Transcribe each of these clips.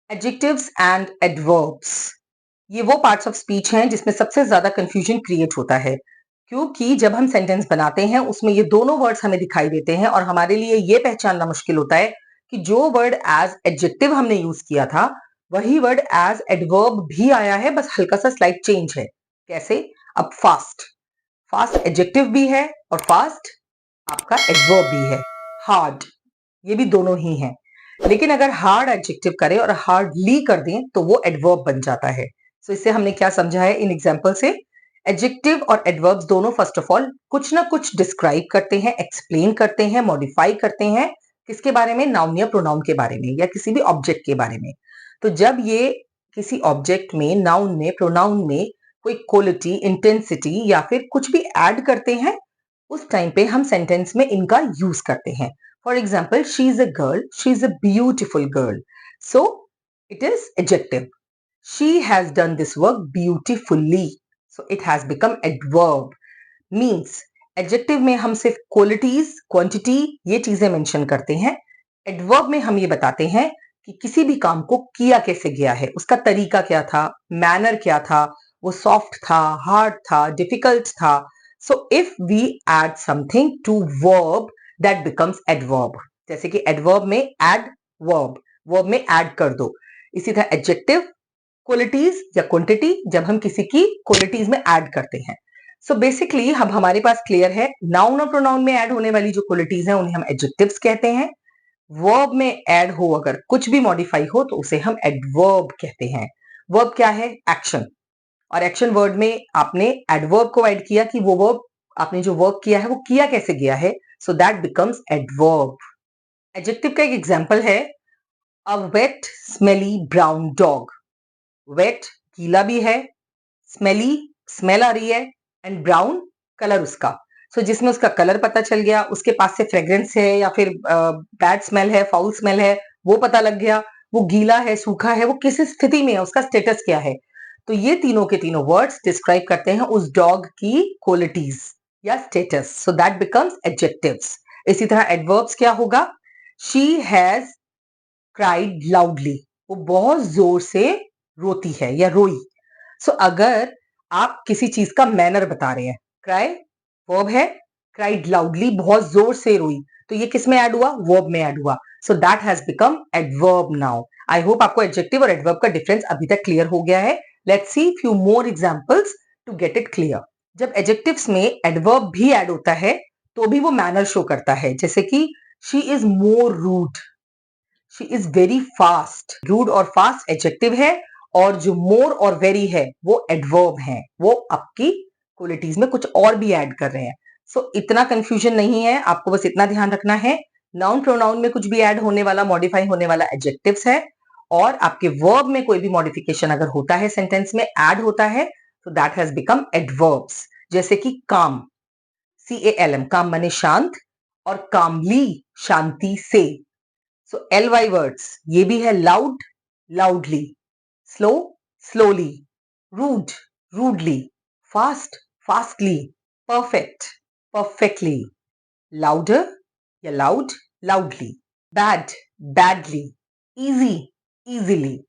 Adjectives and adverbs, ये वो parts of speech हैं जिसमें सबसे ज्यादा कंफ्यूजन क्रिएट होता है, क्योंकि जब हम सेंटेंस बनाते हैं उसमें ये दोनों वर्ड्स हमें दिखाई देते हैं और हमारे लिए ये पहचानना मुश्किल होता है कि जो वर्ड एज एडजेक्टिव हमने यूज किया था वही वर्ड एज एडवर्ब भी आया है, बस हल्का सा स्लाइट चेंज है। कैसे? अब फास्ट, फास्ट एडजेक्टिव भी है और फास्ट आपका एडवर्ब भी है। हार्ड, ये भी दोनों ही हैं, लेकिन अगर हार्ड एडजेक्टिव करें और हार्डली कर दें तो वो एडवर्ब बन जाता है। सो इससे हमने क्या समझा है इन एग्जांपल से? एडजेक्टिव और एडवर्ब्स दोनों फर्स्ट ऑफ ऑल कुछ ना कुछ डिस्क्राइब करते हैं, एक्सप्लेन करते हैं, मॉडिफाई करते हैं। किसके बारे में? नाउन या प्रोनाउन के बारे में या किसी भी ऑब्जेक्ट के बारे में। तो जब ये किसी ऑब्जेक्ट में, नाउन में, प्रोनाउन में कोई क्वालिटी, इंटेंसिटी या फिर कुछ भी ऐड करते हैं उस टाइम पे हम सेंटेंस में इनका यूज करते हैं। For example, she is a girl, she is a beautiful girl, so it is adjective. she has done this work beautifully, so it has become adverb। means adjective में हम सिर्फ qualities, quantity ये चीजें mention करते हैं। adverb में हम ये बताते हैं कि किसी भी काम को किया कैसे गया है, उसका तरीका क्या था, मैनर क्या था, वो सॉफ्ट था, हार्ड था, डिफिकल्ट था। so if we add something to verb that becomes adverb। जैसे कि adverb में add verb, verb में add कर दो। इसी तरह adjective क्वालिटीज या क्वांटिटी जब हम किसी की क्वालिटीज में ऐड करते हैं। सो बेसिकली अब हमारे पास क्लियर है, नाउन और प्रोनाउन में ऐड होने वाली जो क्वालिटीज हैं उन्हें हम एडजेक्टिव्स कहते हैं। वर्ब में ऐड हो, अगर कुछ भी मॉडिफाई हो तो उसे हम एडवर्ब कहते हैं। वर्ब क्या है? एक्शन। और एक्शन वर्ड में आपने एडवर्ब को ऐड किया कि वो वर्ब, आपने जो वर्क किया है वो किया कैसे गया है, so that becomes adverb. Adjective का एक एग्जांपल है, a wet smelly brown dog. Wet गीला भी है, स्मेली स्मेल आ रही है, एंड ब्राउन कलर उसका। सो जिसमें उसका कलर पता चल गया, उसके पास से फ्रेग्रेंस है या फिर बैड स्मेल है, फाउल स्मेल है, वो पता लग गया। वो गीला है, सूखा है, वो किस स्थिति में है, उसका स्टेटस क्या है। तो ये तीनों के तीनों वर्ड्स डिस्क्राइब करते हैं उस डॉग की क्वालिटीज या status, so that becomes adjectives. इसी तरह एडवर्ब्स क्या होगा? शी हैज क्राइड लाउडली, वो बहुत जोर से रोती है या रोई। सो अगर आप किसी चीज का मैनर बता रहे हैं, क्राई वर्ब है, क्राइड लाउडली बहुत जोर से रोई, तो ये किस में ऐड हुआ? वर्ब में ऐड हुआ। So that has become adverb now. I hope आपको एडजेक्टिव और एडवर्ब का डिफरेंस अभी तक क्लियर हो गया है। Let's see few more examples to get it clear. जब एडजेक्टिव्स में एडवर्ब भी ऐड होता है तो भी वो मैनर शो करता है, जैसे कि she is more rude, she is very fast. Rude और फास्ट एडजेक्टिव है और जो मोर और वेरी है वो एडवर्ब है, वो आपकी क्वालिटीज में कुछ और भी ऐड कर रहे हैं। सो इतना कंफ्यूजन नहीं है, आपको बस इतना ध्यान रखना है, नाउन प्रोनाउन में कुछ भी ऐड होने वाला, मॉडिफाई होने वाला एडजेक्टिव्स है, और आपके वर्ब में कोई भी मॉडिफिकेशन अगर होता है, सेंटेंस में ऐड होता है, तो दैट हैज बिकम एडवर्ब्स। जैसे कि काम, CALM, काम माने शांत, और कामली शांति से। सो LY वर्ड्स ये भी है, loud loudly, slow slowly, rude rudely, fast fastly, perfect perfectly, louder या loud loudly, bad badly, easy easily.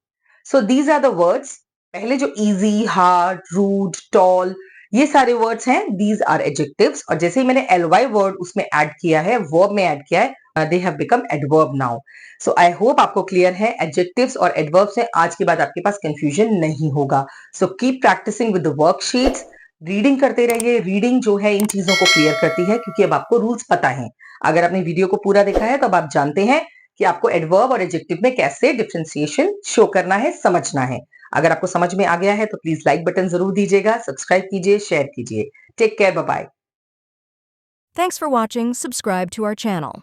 So these are the words. पहले जो इजी, हार्ड, रूड, टॉल, ये सारे वर्ड्स हैं, दीज आर एडजेक्टिव्स। और जैसे ही मैंने LY वर्ड उसमें ऐड किया है, वर्ब में ऐड किया है, they have become adverb now. So I hope आपको क्लियर है, एडजेक्टिव्स और एडवर्ब से आज के बाद आपके पास कंफ्यूजन नहीं होगा। So keep practising with the worksheets, reading करते रहिए। रीडिंग जो है इन चीजों को क्लियर करती है, क्योंकि अब आपको रूल्स पता है। अगर आपने वीडियो को पूरा देखा है तो अब आप जानते हैं कि आपको एडवर्ब और एडजेक्टिव में कैसे डिफरेंशिएशन शो करना है, समझना है। अगर आपको समझ में आ गया है तो प्लीज लाइक बटन जरूर दीजिएगा, सब्सक्राइब कीजिए, शेयर कीजिए। Take care, bye bye. Thanks for watching. Subscribe to our channel.